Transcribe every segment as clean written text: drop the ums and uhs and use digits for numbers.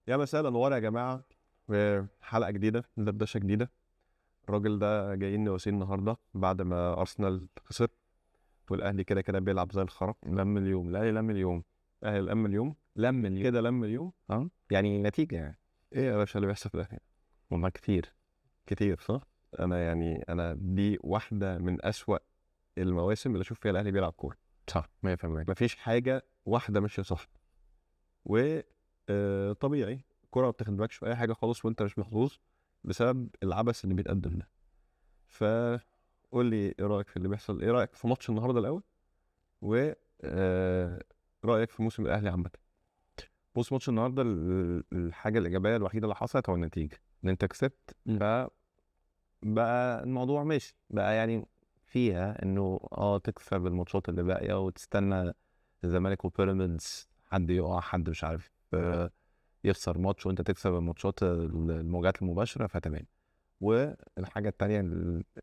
يا مساء الانوار يا جماعه، حلقه جديده، دردشه جديده. الراجل ده جايين نواسين النهارده بعد ما ارسنال خسر والاهلي كده كده بيلعب زي الخرا. لم اليوم، الاهلي لم اليوم. الاهلي لم اليوم، لم اليوم. كده لم اليوم. يعني نتيجة يعني. ايه يا باشا اللي بيحصل في الاهلي؟ والله كتير. كتير صح. انا دي واحده من اسوأ المواسم اللي اشوف فيها الاهلي بيلعب كوره. صح 100%. مفيش حاجه واحده ماشيه صح. و طبيعي الكوره ما بتخدمكش في اي حاجه خالص وانت مش محظوظ بسبب العبث اللي بيتقدم ده. فقول لي ايه رايك في اللي بيحصل، ايه رايك في ماتش النهارده الاول، و رايك في موسم الاهلي عامه. بص، ماتش النهارده الحاجة الإيجابية الوحيدة اللي حصلت هو النتيجة، إن أنت كسبت. فبقى الموضوع ماشي بقى، يعني فيها إنه تكسب الماتشات اللي باقية وتستنى الزمالك وبيراميدز حد يقع، حد مش عارف يخسر ماتش، وأنت تكسب الماتشات المواجهات المباشرة، فتمام. والحاجة التانية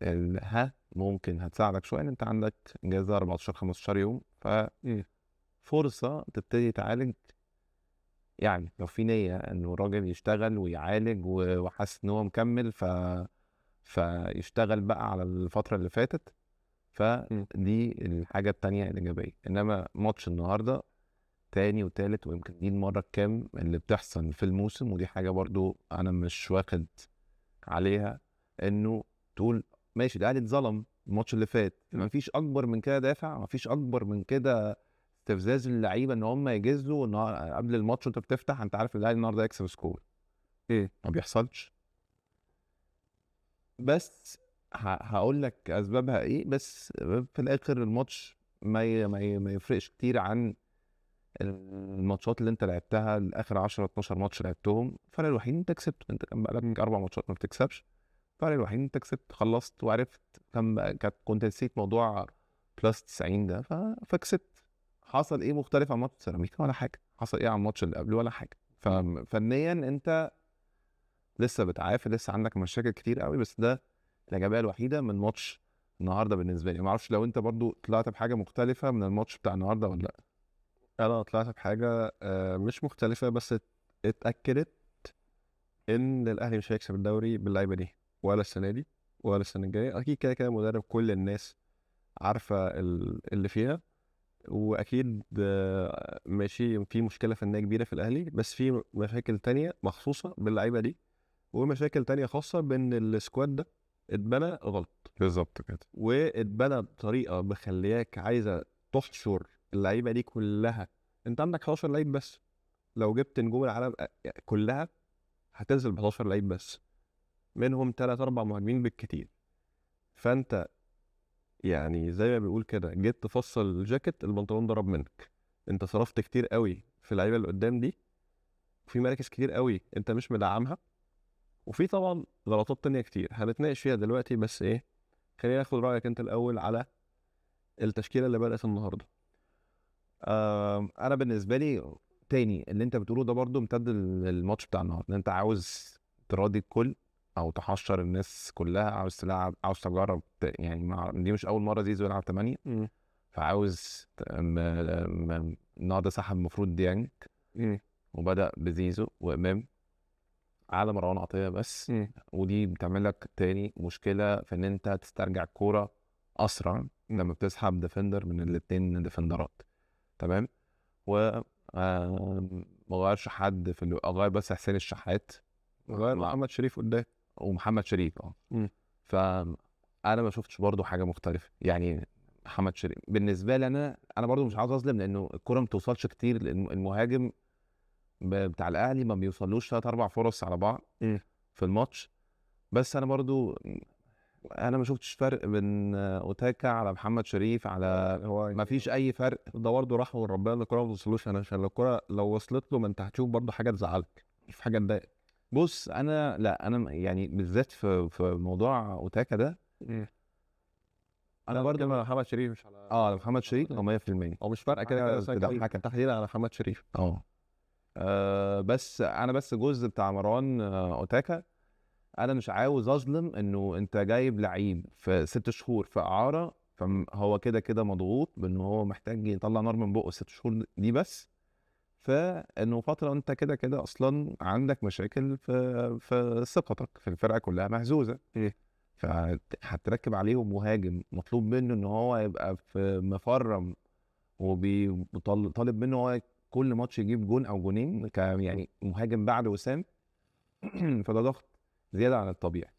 اللي ممكن هتساعدك شوية، إن أنت عندك إجازة 14-15 يوم، ففرصة تبتدي تعالج. يعني لو في نية إنه الراجل يشتغل ويعالج وحاسس إن هو مكمل، فيشتغل بقى على الفترة اللي فاتت. فدي الحاجة التانية الإيجابية. إنما ماتش النهاردة تاني وتالت، ويمكن دي المرة الكام اللي بتحصل في الموسم، ودي حاجة برضو أنا مش واخد عليها، إنه تقول ماشي الأهلي اتظلم الماتش اللي فات، مفيش أكبر من كده دافع، مفيش أكبر من كده استفزاز اللعيبه ان هم يجزوا ان قبل الماتش وانت بتفتح انت عارف الاهلي النهارده يكسب سكور. ما بيحصلش. بس هقول لك اسبابها ايه. بس في الاخر الماتش ما يفرقش كتير عن الماتشات اللي انت لعبتها، الاخر 10 12 ماتش لعبتهم. الفرق الوحيد انت كسبت، انت كان بقالك 4 ماتشات ما بتكسبش. الفرق الوحيد انت كسبت، خلصت وعرفت. كنت نسيت موضوع بلس 90 ده، فكسبت. حصل ايه مختلف عن ماتش سيراميكا؟ ولا حاجه. حصل ايه عن الماتش اللي قبله؟ ولا حاجه. ففنيا انت لسه بتعافي، لسه عندك مشاكل كتير قوي، بس ده الايجابيه الوحيده من ماتش النهارده بالنسبه لي. ما اعرفش لو انت برضو طلعت بحاجه مختلفه من الماتش بتاع النهارده ولا لا. انا طلعت بحاجه مش مختلفه، بس اتاكدت ان الاهلي مش هيكسب الدوري باللعيبه دي، ولا السنه دي ولا السنه الجايه. اكيد كده كده مدرب كل الناس عارفه اللي فيها. واكيد ماشي في مشكله فنيه كبيره في الاهلي، بس في مشاكل تانية مخصوصه باللعيبه دي، ومشاكل تانية خاصه بان السكواد ده اتبنى غلط. بالظبط كده. واتبنى بطريقه مخلياك عايزه تحشر اللعيبه دي كلها. انت عندك 11 لعيب بس، لو جبت نجوم العالم كلها هتنزل ب 11 لعيب بس، منهم 3 4 مهاجمين بالكتير. فانت يعني زي ما بيقول كده، جيت تفصل الجاكيت البنطلون ضرب منك. انت صرفت كتير قوي في اللعيبه اللي قدام دي، وفي مراكز كتير قوي انت مش مدعمها، وفي طبعا غلطات تانية كتير هنتناقش فيها دلوقتي. بس ايه، خلينا ناخد رايك انت الاول على التشكيله اللي بدات النهارده. انا بالنسبه لي تاني اللي انت بتقوله ده برضو امتد للماتش بتاع النهارده، ان انت عاوز تراضي الكل او تحشر الناس كلها، عاوز تلعب، عاوز تجرب يعني دي مش اول مره زيزو يلعب 8. فعاوز النهارده سحب المفروض ديانج، وبدأ بزيزو وإمام على مروان عطية بس. ودي بتعمل لك تاني مشكلة في ان انت تسترجع الكورة اسرع لما بتسحب ديفندر من الاتنين ديفندرات. تمام. و ما غيرش حد في غير بس حسين الشحات، غير محمد شريف قدام ومحمد شريف. فانا ما شفتش برضو حاجة مختلفة يعني. محمد شريف بالنسبة لي انا برضو مش عاوز اظلم، لانه الكرة ما بتوصلش كتير، لان المهاجم بتاع الاهلي ما بيوصلوش 3 4 فرص على بعض في الماتش. بس انا برضو انا ما شفتش فرق بين اوتاكا على محمد شريف، على هو ما فيش اي فرق. ده برضه راح من ربنا ان الكوره ما توصلوش. انا عشان لو الكوره لو وصلت له، ما انت هتشوف برضه حاجه تزعلك، في حاجه تضايقك. بص انا لا، انا يعني بالذات في موضوع اوتاكا ده، انا برضو على محمد شريف مش على على محمد شريف 100%. هو مش فارقه كده كده تضحك تحديدا على محمد شريف. بس انا بس جزء بتاع مروان اوتاكا، انا مش عاوز اظلم انه انت جايب لعيب في 6 شهور في اعاره، فهو كده كده مضغوط بانه هو محتاج يطلع نار من بقه 6 شهور دي بس. فانه فتره انت كده كده اصلا عندك مشاكل في ثقتك في الفرقه كلها مهزوزه، فهتركب عليهم مهاجم مطلوب منه ان هو يبقى في مفرم وطالب منه هو كل ماتش يجيب جون او جونين يعني مهاجم بعد وسام. فده ضغط زياده عن الطبيعي.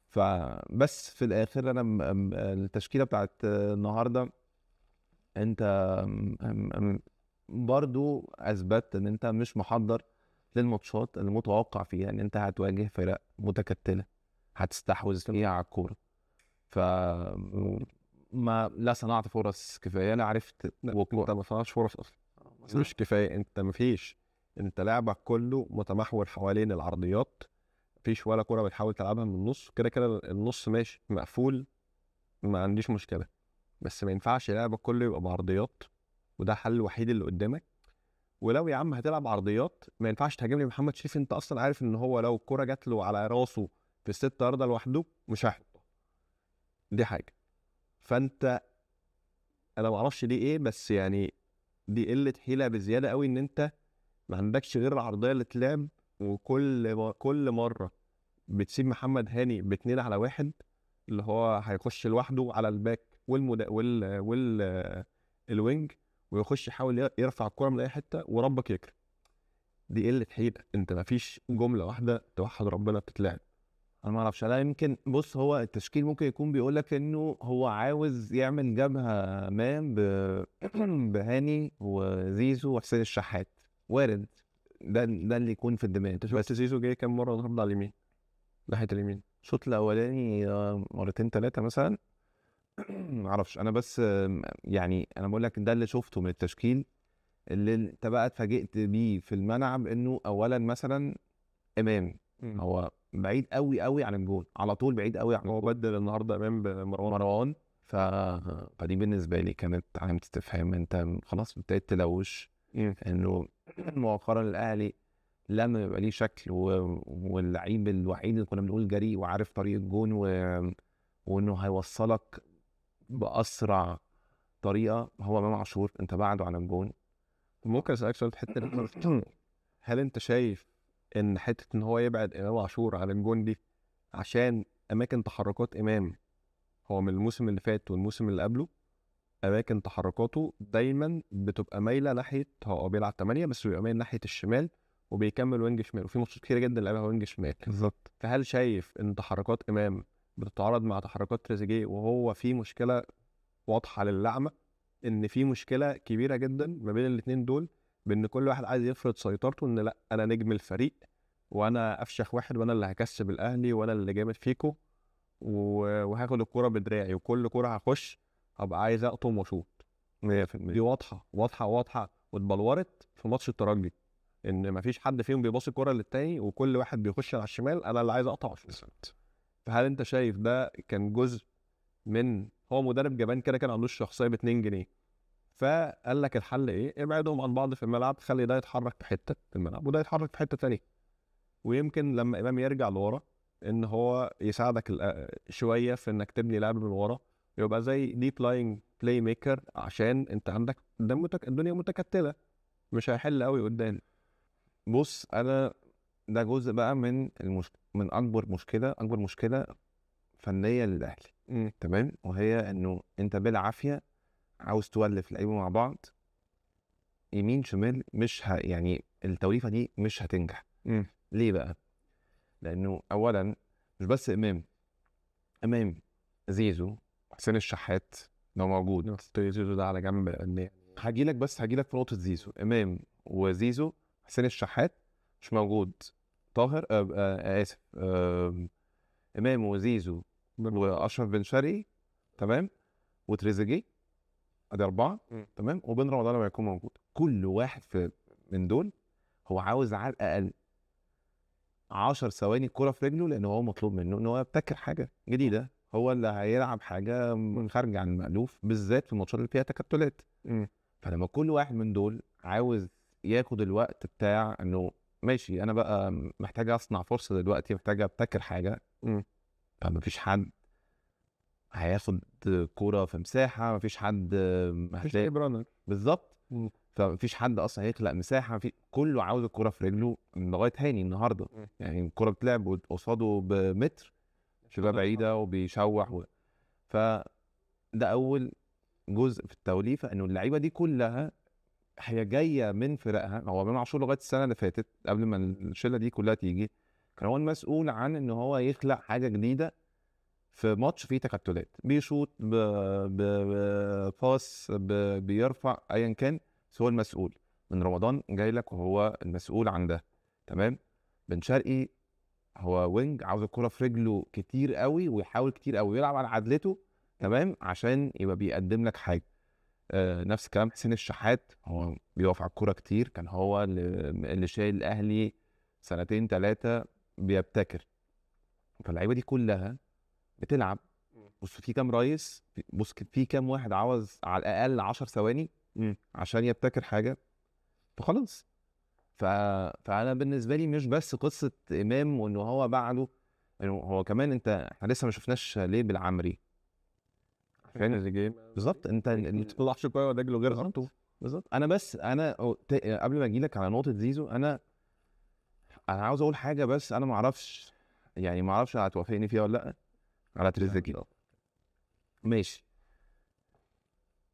فبس في الاخر انا التشكيله بتاعت النهارده انت برضو اثبتت ان انت مش محضر للماتشات المتوقع فيها ان انت هتواجه فرق متكتله هتستحوذ فيها على الكوره. ف لا صنعت فرص كفايه، لا عرفت انت ما صنعتش فرص اصلا، مش كفايه. انت مفيش، انت لعبك كله متمحور حوالين العرضيات، مفيش ولا كرة بتحاول تلعبها من النص. كده كده النص ماشي مقفول، ما عنديش مشكله، بس ما ينفعش لعبك كله يبقى بعرضيات، وده الحل الوحيد اللي قدامك. ولو يا عم هتلعب عرضيات ما ينفعش تهاجم لي محمد شريف، انت اصلا عارف ان هو لو الكرة جات له على راسه في الست ياردة لوحده مش هيحطها. دي حاجه. فانت انا ما اعرفش ليه ايه، بس يعني دي قله حيله بزياده قوي، ان انت ما عندكش غير العرضيه اللي تلعب، كل مره بتسيب محمد هاني باتنين على واحد، اللي هو هيخش لوحده على الباك الوينج، ويخش يحاول يرفع الكرة من اي حته وربك يكرم. دي قله حيله، انت ما فيش جمله واحده توحد ربنا بتتلعب. انا ما اعرفش. انا يمكن بص، هو التشكيل ممكن يكون بيقول لك انه هو عاوز يعمل جبهه امام بهاني وزيزو وحسين الشحات، وارد ده اللي يكون في الدماغ. انت شفت زيزو جاي كام مره النهارده على اليمين، ناحيه اليمين؟ الشوط الاولاني مرتين ثلاثه مثلا. معرفش انا، بس يعني انا بقول لك ده اللي شفته من التشكيل. اللي انت بقى اتفاجئت بيه في الملعب انه اولا مثلا امام هو بعيد قوي قوي عن الجول، على طول بعيد قوي عن هو الجول. بدل النهارده امام مروان فدي بالنسبه لي كانت علامه استفهام. انت خلاص ابتديت تلوش انه مؤخرا الاهلي لما يبقى ليه شكل واللعيب الوحيد اللي كنا بنقول جريء وعارف طريق الجون وانه هيوصلك باسرع طريقه هو امام عاشور. انت بعده عن الجون. ممكن اسالك سؤال في حته هل انت شايف ان حته ان هو يبعد امام عاشور عن الجون دي عشان اماكن تحركات امام، هو من الموسم اللي فات والموسم اللي قبله اماكن تحركاته دايما بتبقى مايله ناحيه، هو بيلعب 8 بس بيبقى مايل ناحيه الشمال وبيكمل وينج شمال، وفي ماتشات كتيره جدا لعبها وينج شمال. بالظبط. فهل شايف ان تحركات امام بتتعارض مع تحركات تريزيجيه، وهو في مشكله واضحه للعمى ان في مشكله كبيره جدا ما بين الاثنين دول، بان كل واحد عايز يفرض سيطرته، ان لا انا نجم الفريق وانا افشخ واحد وانا اللي هكسب الاهلي وانا اللي جامد فيكو وهاخد الكرة بدراعي، وكل كرة هخش هبقى عايز اقطم واشوط. 100%. دي واضحه واتبلورت في ماتش الترجي، ان مفيش حد فيهم بيباصي الكرة للتاني وكل واحد بيخش على الشمال انا اللي عايز اقطع واشوط. فهل انت شايف ده كان جزء من، هو مدرب جبان كده كان عندوش شخصيه ب 2 جنيه، فقال لك الحل ايه؟ ابعدهم عن بعض في الملعب، خلي ده يتحرك في حته في الملعب وده يتحرك في حته تانية، ويمكن لما امام يرجع لورا ان هو يساعدك شويه في انك تبني لعب من ورا، يبقى زي ديب لاينج بلاي ميكر، عشان انت عندك الدنيا متكتله، مش هيحل قوي قدام. بص انا ده جزء بقى من اكبر مشكله فنيه للاهلي. تمام. وهي انه انت بالعافيه عاوز تولف لعيبه مع بعض يمين شمال، مش يعني التوليفه دي مش هتنجح. ليه بقى؟ لانه اولا مش بس امام زيزو حسين الشحات لو موجود. زيزو ده على جنب هجيلك في نقطه زيزو. امام وزيزو حسين الشحات مش موجود. طاهر اسف امام وزيزو واشرف بن شرقي، تمام، وتريزيجيه، ادي 4. تمام. وبين رمضان لما يكون موجود، كل واحد من دول هو عاوز على الاقل 10 ثواني الكرة في رجله، لان هو مطلوب منه ان هو يبتكر حاجه جديده، هو اللي هيلعب حاجه من خارج عن المألوف، بالذات في الماتشات اللي فيها تكتلات. فلما كل واحد من دول عاوز ياخد الوقت بتاع انه ماشي انا بقى محتاج اصنع فرصه دلوقتي، محتاج ابتكر حاجه، فمفيش حد هياخد كوره في مساحه، مفيش حد مفيش لعيب رانر. بالظبط. فمفيش حد اصلا هيخلق مساحه، في كله عاوز الكره في رجله لغايه هاني النهارده. يعني الكره بتلعب قصاده بمتر، تبقى بعيده وبيشوح فده اول جزء في التوليفه، انه اللعيبه دي كلها هي جايه من فرقها. هو امام عاشور لغايه السنه اللي فاتت قبل ما الشله دي كلها تيجي كان هو المسؤول عن ان هو يخلق حاجه جديده في ماتش فيه تكتلات، بيشوط بفاس بيرفع ايا كان، بس هو المسؤول. من رمضان جاي لك وهو المسؤول عن ده، تمام. بن شرقي هو وينج عاوز الكرة في رجله كتير قوي ويحاول كتير قوي يلعب على عدلته، تمام، عشان يبقى بيقدم لك حاجه. نفس الكلام حسين الشحات، هو بيقف على الكرة كتير، كان هو اللي شايل الاهلي سنتين ثلاثه بيبتكر. فاللعيبه دي كلها بتلعب. بص في كام ريس، بص في كام واحد عاوز على الاقل 10 ثواني عشان يبتكر حاجه، فخلاص. فانا بالنسبه لي مش بس قصه امام وانه هو بعده، انه هو كمان احنا لسه ما شفناش ليه بالعمري فين الجيم بالظبط. انت ما تطلعش كوره رجله غير ارتو. بالظبط. انا بس قبل ما اجي لك على نقطه زيزو، انا عاوز اقول حاجه، بس انا ما اعرفش، يعني ما اعرفش هتوافقني فيها ولا لا، على تريزيجيه. ماشي،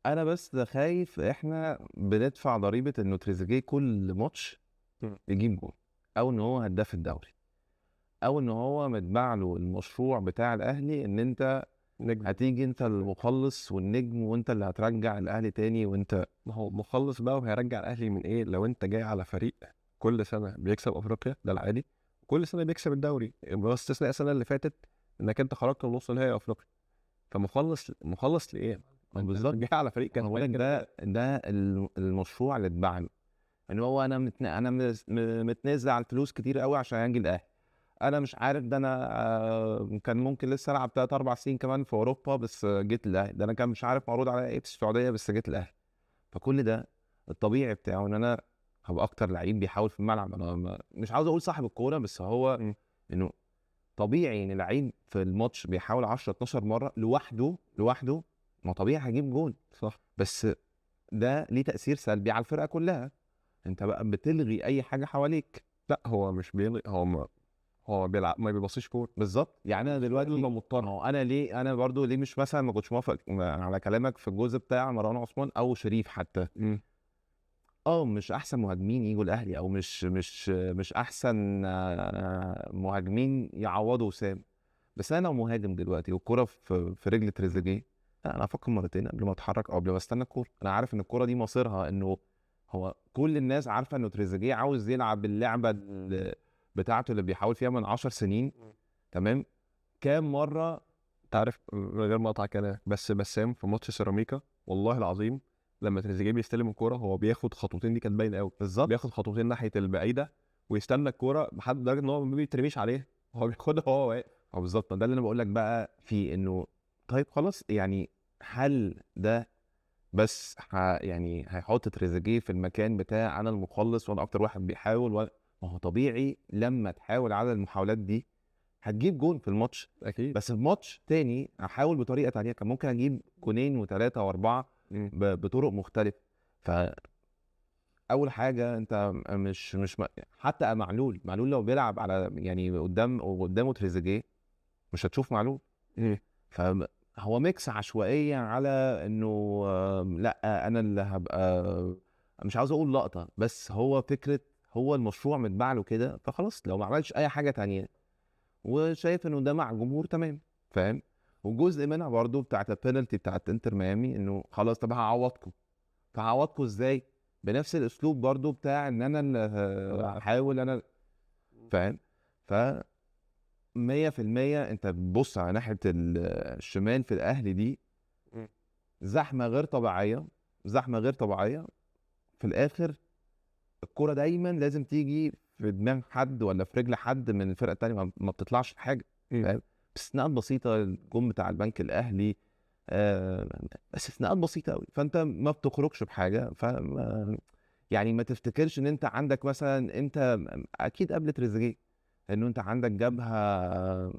انا بس خايف احنا بندفع ضريبه انه تريزيجيه كل ماتش يجيب جول، او ان هو هداف الدوري، او ان هو متباع له المشروع بتاع الاهلي ان انت نجم. هتيجي انت المخلص والنجم وانت اللي هترجع الاهلي تاني. وانت ما هو مخلص بقى وهيرجع الاهلي من ايه؟ لو انت جاي على فريق كل سنه بيكسب افريقيا، ده العادي، كل سنه بيكسب الدوري، بس استثناء السنه اللي فاتت انك انت خرجت من نص نهائي افريقيا. فمخلص لايه؟ ما انت بالظبط جاي على فريق انا بقول لك كسبان ده المشروع اللي اتباع له، ان هو انا متنازل على الفلوس كتير قوي عشان اجي الاهلي. انا مش عارف ده، انا كان ممكن لسه العب 3 4 سنين كمان في اوروبا بس جيت الاهلي. ده انا كان مش عارف معروض عليا ايه في السعوديه بس جيت الاهلي. فكل ده الطبيعي بتاعه ان انا هبقى اكتر لعيب بيحاول في الملعب. انا مش عاوز اقول صاحب الكوره، بس هو انه طبيعي ان لعيب في الماتش بيحاول 10 12 مره لوحده، ما طبيعي هيجيب جول، صح. بس ده ليه تاثير سلبي على الفرقه كلها. انت بقى بتلغي اي حاجه حواليك. لا هو مش بيلغي، هو بيلعب ما بيبصيش كوره بالظبط. يعني انا دلوقتي بيبقى مضطر. ما هو انا ليه، انا برضو ليه مش مثلا ما كنتش موافق على كلامك في الجزء بتاع مروان عثمان او شريف حتى. مش احسن مهاجمين يجوا الاهلي، او مش احسن مهاجمين يعوضوا وسام. بس انا لو مهاجم دلوقتي والكرة في رجل تريزيجيه، لا انا افكر مرتين قبل ما اتحرك او قبل ما استنى الكوره. انا عارف ان الكوره دي مصيرها انه هو كل الناس عارفه انه تريزيجيه عاوز يلعب اللعبه بتاعته اللي بيحاول فيها من 10 سنين، تمام. كام مره انت عارف من غير ما اقطع كلامك، بس بسام في ماتش سيراميكا والله العظيم لما تريزيجيه بيستلم الكوره هو بياخد خطوتين، دي كانت باينه قوي، بالظبط بياخد خطوتين ناحيه البعيده ويستنى الكوره لحد لدرجه ان هو ما بيترميش عليه، هو بياخدها وهو واقف. بالظبط. ده اللي انا بقول لك بقى في انه طيب خلاص، يعني هل ده بس يعني هيحط تريزيجيه في المكان بتاع انا المخلص وانا اكتر واحد بيحاول ما هو طبيعي لما تحاول على المحاولات دي هتجيب جون في الماتش. اكيد. بس في ماتش تاني احاول بطريقه تانية كان ممكن اجيب جونين وثلاثه واربعه بطرق مختلفه. فاول حاجه انت حتى معلول لو بيلعب على يعني قدامه تريزيجيه مش هتشوف معلول. فهو ميكس عشوائيه على انه لا انا اللي هبقى، مش عاوز اقول لقطه، بس هو فكره هو المشروع متباع له كده، فخلاص لو ما عملش اي حاجه تانية وشايف انه ده مع الجمهور تمام، فاهم. وجزء منها برضو بتاعت البينالتي بتاعت انتر ميامي، انه خلاص طب هعوضكم ازاي؟ بنفس الاسلوب برضو بتاع ان انا اللي هحاول انا، فاهم. ف 100% انت بتبص على ناحيه الشمال في الاهلي دي زحمه غير طبيعيه، زحمه غير طبيعيه. في الاخر الكرة دايما لازم تيجي في دماغ حد ولا في رجل حد من الفرقه الثانيه، ما بتطلعش حاجه، فاهم. باستثناءات بسيطه، الجون بتاع البنك الاهلي بس استثناءات بسيطه قوي، فانت ما بتخرجش بحاجه. يعني ما تفتكرش ان انت عندك مثلا، انت اكيد قبل تريزيجيه انه انت عندك جبهه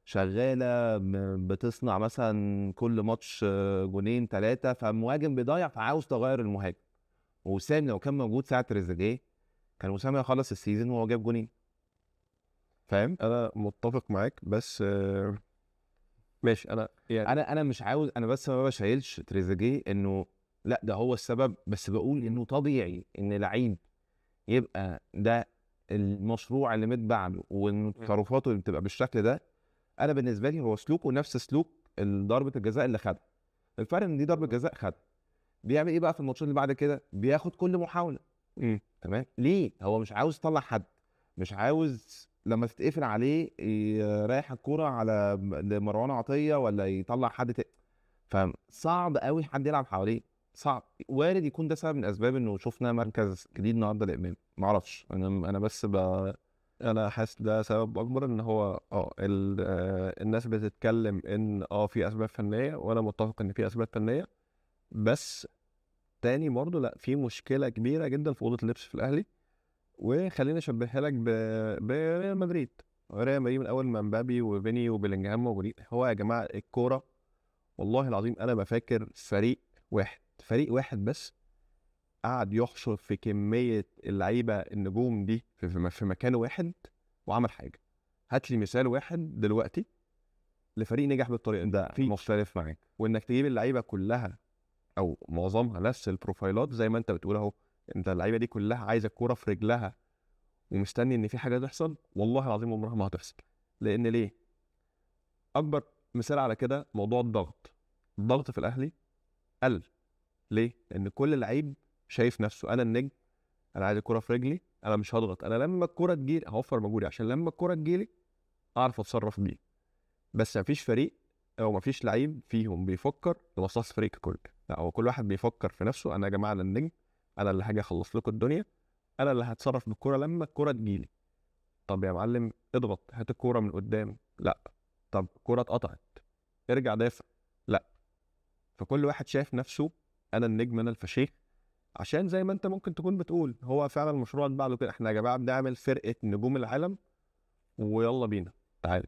شغاله بتصنع مثلا كل ماتش جونين ثلاثه، فمهاجم بيضيع فعاوز تغير المهاجم. وسام لو كان موجود ساعه تريزيجيه كان وسام يخلص السيزون وهو جاب جونين، فاهم؟ انا متفق معاك، بس ماشي. انا يعني انا مش عاوز، انا بس ما بشيلش تريزيجيه انه لا ده هو السبب، بس بقول انه طبيعي ان لعيب يبقى ده المشروع اللي متبع له وان تصرفاته اللي بتبقى بالشكل ده. انا بالنسبه لي هو سلوكه نفس سلوك ضربه الجزاء اللي خدها، الفرق ان دي ضربه جزاء خدها، بيعمل ايه بقى في الماتشات اللي بعد كده؟ بياخد كل محاوله. تمام، ليه؟ هو مش عاوز يطلع حد، مش عاوز لما تتقفل عليه يريح الكوره على لمروان عطيه ولا يطلع حد فصعب قوي حد يلعب حواليه، صعب. وارد يكون ده سبب من اسباب انه شفنا مركز جديد النهارده لامام، ما اعرفش، انا بس انا حاسس ده سبب اكبر، ان هو الناس بتتكلم ان في اسباب فنيه، وانا متفق ان في اسباب فنيه، بس تاني برضه لا، في مشكله كبيره جدا في اوضه اللبس في الاهلي. وخليني اشبهها لك بريال مدريد. ريال مدريد من اول ما مبابي وفيني وبيلينجهام موجودين، هو يا جماعه الكوره والله العظيم انا بفكر فريق واحد بس قعد يحشر في كميه اللعيبه النجوم دي في مكان واحد وعمل حاجه. هات لي مثال واحد دلوقتي لفريق نجح بالطريقه دي. ده في مختلف معاك. وانك تجيب اللعيبه كلها او معظمها نفس البروفايلات زي ما انت بتقول اهو. انت اللعيبه دي كلها عايزه الكوره في رجلها ومستني ان في حاجه تحصل، والله العظيم عمرها ما هتحصل. لان ليه؟ اكبر مثال على كده موضوع الضغط في الاهلي قل. ليه؟ لان كل لعيب شايف نفسه انا النجم، انا عايز الكوره في رجلي، انا مش هضغط، انا لما الكوره تجيلي هوفر مجهودي عشان لما الكوره تجيلي اعرف اتصرف بيه. بس مفيش فريق او مفيش لعيب فيهم بيفكر لمصلحه الفريق ككل، لا هو كل واحد بيفكر في نفسه. انا يا جماعه أنا النجم، انا اللي هاجي اخلص لكم الدنيا، انا اللي هتصرف بالكوره لما الكوره تجيلي. طب يا معلم اضغط، هات الكوره من قدام، لا. طب الكوره اتقطعت، ارجع دافع، لا. فكل واحد شايف نفسه انا النجم، انا الفشيخ. عشان زي ما انت ممكن تكون بتقول، هو فعلا المشروع اتباع له كده. احنا يا جماعه بنعمل فرقه نجوم العالم ويلا بينا تعالى.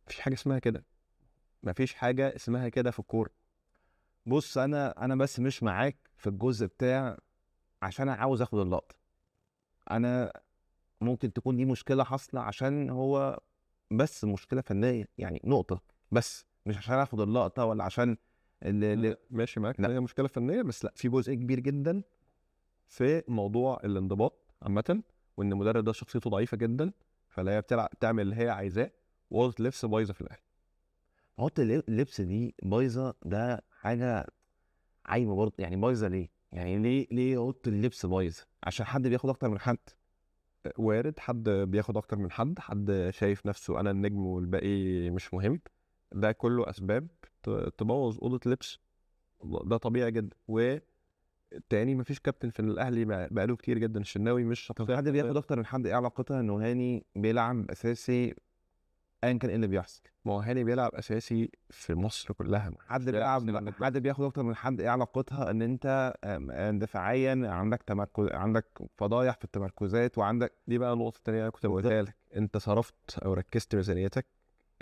مفيش حاجه اسمها كده، مفيش حاجه اسمها كده في الكوره. بص انا بس مش معاك في الجزء بتاع عشان انا عاوز اخد اللقطه. انا ممكن تكون دي مشكله حاصله عشان هو بس مشكله فنيه يعني نقطه، بس مش عشان اخد اللقطه ولا عشان اللي ماشي معاك ان لا. هي مشكله فنيه، بس لا، في جزء كبير جدا في موضوع الانضباط عامه، وان المدرب ده شخصيته ضعيفه جدا، فلا هي بتلعب تعمل اللي هي عايزاه، واوضه اللبس بايظه في الاهلي. اوضه اللبس دي بايظه، ده حاجه عايمه برضه يعني. بايظه ليه؟ يعني ليه اوضه اللبس بايظه؟ عشان حد بياخد اكتر من حد؟ وارد حد بياخد اكتر من حد شايف نفسه انا النجم والباقي مش مهم. ده كله اسباب تبوظ اوضه لبس، ده طبيعي جدا. والتاني مفيش كابتن في الاهلي بقاله كتير جدا. الشناوي مش طب شخصيه حد بياخد اكتر من حد، ايه علاقتها انه هاني بيلعب اساسي ايا كان ايه اللي بيحصل؟ ما هو هاني بيلعب اساسي في مصر كلها، حد مش بيلعب بيلعب، في حد بياخد اكتر من حد، ايه علاقتها ان انت دفاعيا عندك تمركز، عندك فضايح في التمركزات وعندك دي بقى النقطه التانيه انا كنت بقولها لك. انت صرفت او ركزت ميزانيتك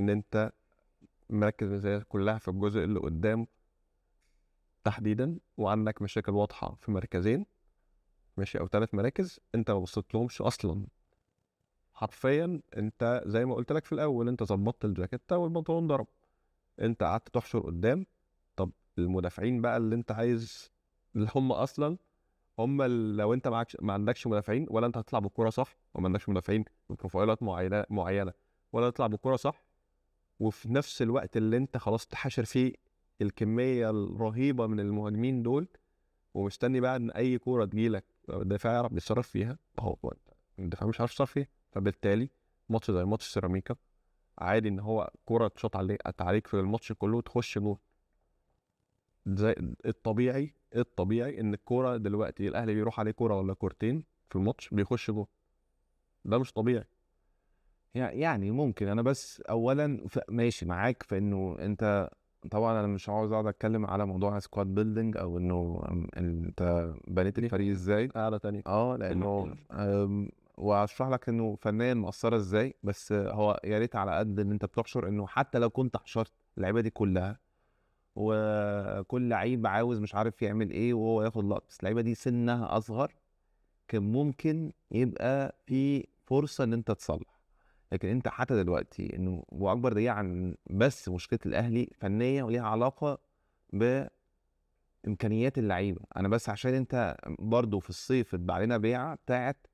ان انت مركز ميزانيتك كلها في الجزء اللي قدام تحديدا، وعندك مشاكل واضحه في مركزين ماشي او 3 مراكز انت ما بصيت لهمش اصلا. حرفيا انت زي ما قلت لك في الاول، انت ظبطت الجاكيته والبنطلون ضرب، انت قعدت تحشر قدام. طب المدافعين بقى اللي انت عايز، اللي هم اصلا لو انت ما عندكش مدافعين، ولا انت هتطلع بالكوره صح، وما عندكش مدافعين ببروفايلات معينه ولا تطلع بالكوره صح، وفي نفس الوقت اللي انت خلاص تحاشر فيه الكميه الرهيبه من المهاجمين دول، ومستني بقى ان اي كوره تجيلك الدفاع يعرف يتصرف فيها، هو الدفاع مش عارف يتصرف فيها. فبالتالي ماتش زي ماتش سيراميكا عادي ان هو كوره تشوط عليك في الماتش كله وتخش جول. زي الطبيعي ان الكوره دلوقتي الاهلي بيروح عليه كوره ولا كورتين في الماتش بيخش جول. ده مش طبيعي. يعني ممكن انا بس اولا ماشي معاك في انه انت طبعا، انا مش عاوز اقعد اتكلم على موضوع سكواد بيلدينج او انه انت بنيت دي الفريق ازاي. قاعده تانية. لانه واشرح لك انه فنيا مؤثره ازاي، بس هو يا ريت على قد ان انت بتحشر، انه حتى لو كنت حشرت اللعيبه دي كلها وكل لعيب عاوز مش عارف يعمل ايه وهو ياخد لقطه، بس اللعيبه دي سنها اصغر، كان ممكن يبقى في فرصه ان انت تصلح. لكن انت حتى دلوقتي انه واكبر دليل عن بس مشكله الاهلي فنيه وليها علاقه بامكانيات اللعيبه. انا بس عشان انت برضو في الصيف اتباع علينا بيعه بتاعت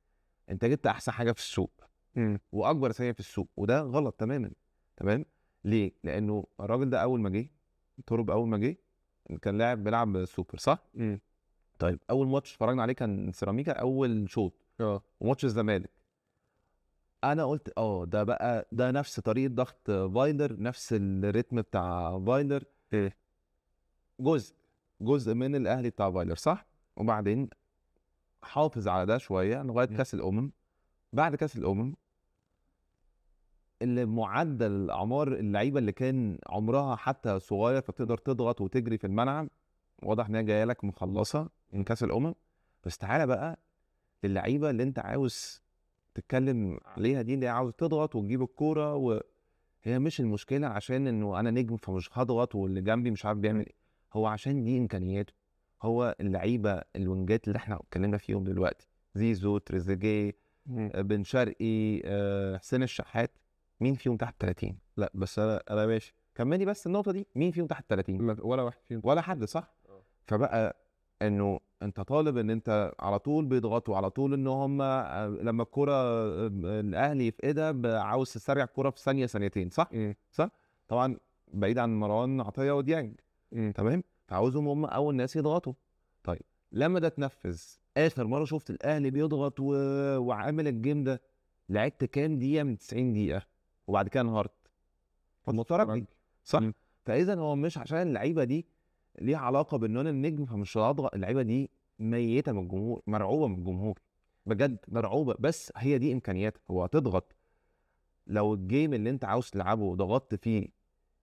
انت جبت احسن حاجه في السوق واكبر سعر في السوق، وده غلط تماما. تمام. ليه؟ لانه الراجل ده اول ما جه تورب، اول ما جه كان لاعب بيلعب سوبر صح؟ طيب اول ماتش اتفرجنا عليه كان سيراميكا اول شوط وماتش الزمالك. انا قلت ده بقى ده نفس طريقه ضغط فايلر، نفس الريتم بتاع فايلر، جزء من الاهلي بتاع فايلر صح. وبعدين حافظ على ده شويه لغايه كاس الامم. بعد كاس الامم اللي معدل اعمار اللعيبه اللي كان عمرها حتى صغير فبتقدر تضغط وتجري في الملعب، واضح ان هي جايه لك مخلصه من كاس الامم. بس تعالى بقى للعيبه اللي انت عاوز تتكلم عليها دي، اللي عاوز تضغط وتجيب الكوره، وهي مش المشكله عشان انه انا نجم فمش هضغط واللي جنبي مش عارف بيعمل ايه، هو عشان دي امكانياته. هو اللعيبه الوينجات اللي احنا اتكلمنا فيهم دلوقتي، زيزو، تريزيجيه، بن شرقي، حسين الشحات، مين فيهم تحت 30؟ لا بس انا ماشي، كملي بس النقطه دي، مين فيهم تحت 30؟ ولا واحد فيهم. ولا حد صح. فبقى انه انت طالب ان انت على طول بيضغطوا على طول ان هم لما الكرة الاهلي في ايدها عاوز تسرع الكرة في ثانيه ثانيتين صح. صح. طبعا بعيد عن مروان عطيه وديانج. تمام. فعاوزهم هم اول ناس يضغطوا. طيب لما ده اتنفذ اخر مره شفت الاهلي بيضغط وعامل الجيم ده، لعبت كام دقيقه من 90 دقيقه وبعد كده انهارت المترجي صح. فاذا هو مش عشان اللعيبه دي ليها علاقه بان انا النجم فمش هضغط. اللعيبه دي ميته من الجمهور، مرعوبه من الجمهور، بجد مرعوبه، بس هي دي امكانياتها. هو هتضغط لو الجيم اللي انت عاوز تلعبه ضغطت فيه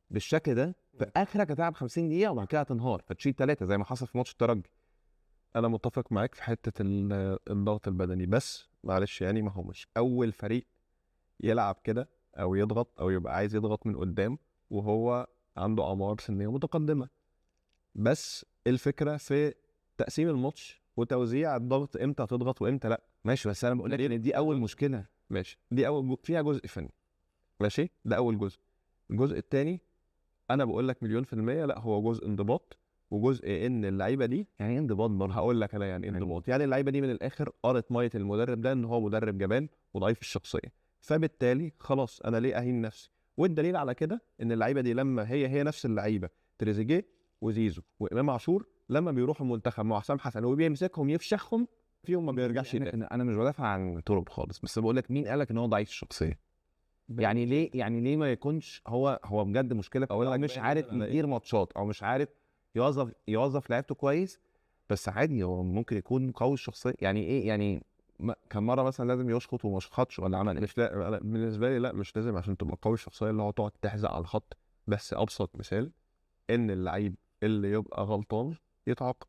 بالشكل ده، في اخرك هتلعب 50 دقيقه وبعد كده هتنهار فتشيل 3 زي ما حصل في ماتش الترجي. انا متفق معاك في حته الضغط البدني، بس معلش يعني ما هو مش اول فريق يلعب كده او يضغط او يبقى عايز يضغط من قدام وهو عنده اعمار سنيه متقدمه. بس الفكره في تقسيم الماتش وتوزيع الضغط، امتى هتضغط وامتى لا. ماشي، بس انا بقول لك ان دي اول مشكله. ماشي، دي اول فيها جزء فني، ماشي، ده اول جزء. الجزء الثاني انا بقول لك مليون في الميه لا، هو جزء انضباط وجزء ان اللعيبه دي يعني انضباط برضه. هقول لك انا يعني انضباط، يعني اللعيبه دي من الاخر قرت ميه المدرب ده ان هو مدرب جبان وضعيف الشخصيه، فبالتالي خلاص انا ليه اهين نفسي. والدليل على كده ان اللعيبه دي لما هي نفس اللعيبه، تريزيجيه وزيزو وامام عاشور، لما بيروحوا المنتخب مع حسام حسن وبيمسكهم يفشخهم فيهم ما بيرجعش يدافع. انا مش بدافع عن تورب خالص، بس بقول لك مين قالك ان هو ضعيف الشخصيه؟ يعني ليه ما يكونش هو بجد مشكله هو مش عارف يدير ماتشات او مش عارف يوظف لعيبته كويس، بس عادي هو ممكن يكون قوي الشخصيه. يعني ايه يعني كم مره مثلا لازم يشخط وما شخطش ولا عمل ايه؟ مش لا بالنسبه لي لا، مش لازم عشان تبقى قوي الشخصيه اللي هو تقعد تحزق على الخط. بس ابسط مثال ان اللعيب اللي يبقى غلطان يتعاقب،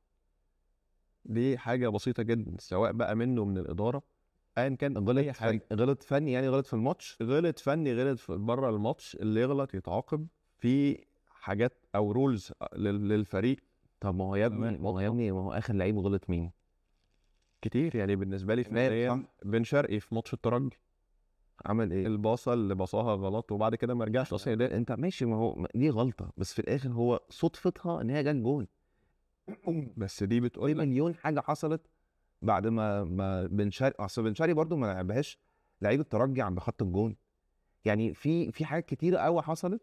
دي حاجه بسيطه جدا، سواء بقى منه من الاداره ايا كان. غلط فني يعني غلط في الماتش، غلط فني، غلط بره الماتش، اللي يغلط يتعاقب في حاجات او رولز للفريق. طب ما هو يا ابني ما هو اخر لعيب غلط مين؟ كتير يعني بالنسبه لي في بن شرقي في ماتش الترجي عمل ايه؟ الباصه اللي باصاها غلط وبعد كده ما رجعش اصلا. ده انت ماشي، ما هو دي غلطه، بس في الاخر هو صدفتها ان هي جت جون. بس دي بتقول في مليون حاجه حصلت بعد ما بن شرقي، اصل بن شرقي برضه ما لعبهاش لعيب الترجي عند خط الجون. يعني في حاجات كتيره قوي حصلت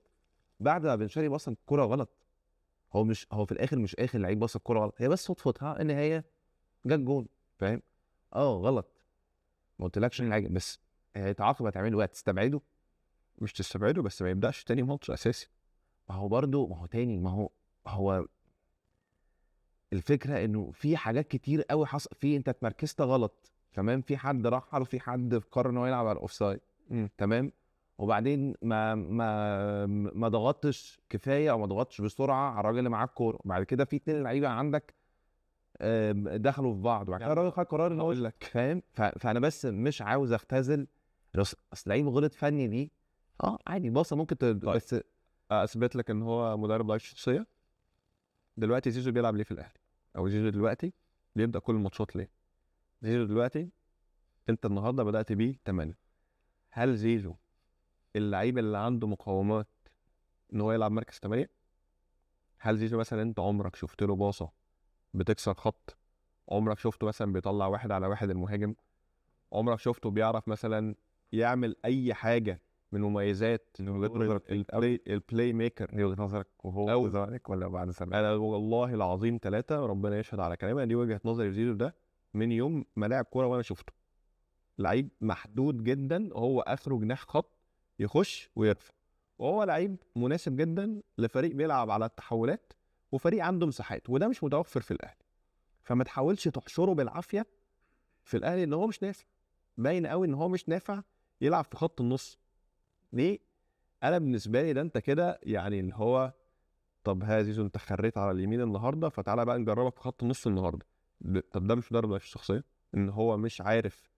بعد ما بن شرقي بص الكوره غلط. هو في الاخر مش اخر لعيب بص الكوره غلط، هي بس صدفتها ان هي جت جون. فاهم؟ غلط، ما قلتلكش حاجه، بس هيتعاقب هتعمله ايه؟ هتستبعده؟ مش تستبعده، بس ما يبداش تاني ماتش اساسي. ما هو برضه هو الفكره انه في حاجات كتير قوي حصل في انت اتمركزت غلط. تمام. في حد رحل وفي حد قرر ان هو يلعب على الاوفسايد. تمام. وبعدين ما ضغطتش كفايه او ما ضغطتش بسرعه على الراجل اللي معاه الكوره. بعد كده في 2 لعيبه عندك دخلوا في بعض، وبعد كده الراجل خد قرار ان هو اقول لك فاهم. فانا بس مش عاوز اختزل اصل لعيب غلط فني دي عادي باصه ممكن بس اثبت لك ان هو مدرب ضعيف شخصيه. دلوقتي زيزو بيلعب ليه في الاهلي؟ او زيزو دلوقتي بيبدا كل الماتشات ليه؟ زيزو دلوقتي انت النهارده بدات بيه 8. هل زيزو اللعيب اللي عنده مقومات ان هو يلعب مركز 8؟ هل زيزو مثلا انت عمرك شفت له باصه بتكسر خط؟ عمرك شفته مثلا بيطلع 1 على 1 المهاجم؟ عمرك شفته بيعرف مثلا يعمل اي حاجه من مميزات من وجهة دور نظرك البلاي ميكر؟ دي وجهة نظرك وهو أو- في الزمالك ولا بعد سنة؟ انا والله العظيم 3 ربنا يشهد على كلامي، دي وجهه نظري في زيزو ده من يوم ما لعب كوره وانا شفته. لعيب محدود جدا، هو اخره جناح خط يخش ويرفع، وهو لعيب مناسب جدا لفريق بيلعب على التحولات وفريق عنده مساحات، وده مش متوفر في الاهلي. فما تحاولش تحشره بالعافيه في الاهلي ان هو مش نافع. باين قوي ان هو مش نافع يلعب في خط النص. ليه؟ انا بالنسبه لي ده انت كده يعني اللي هو طب ها زيزو انت خريت على اليمين النهارده، فتعالى بقى نجربك في خط النص النهارده. طب ده مش ضرب في الشخصيه ان هو مش عارف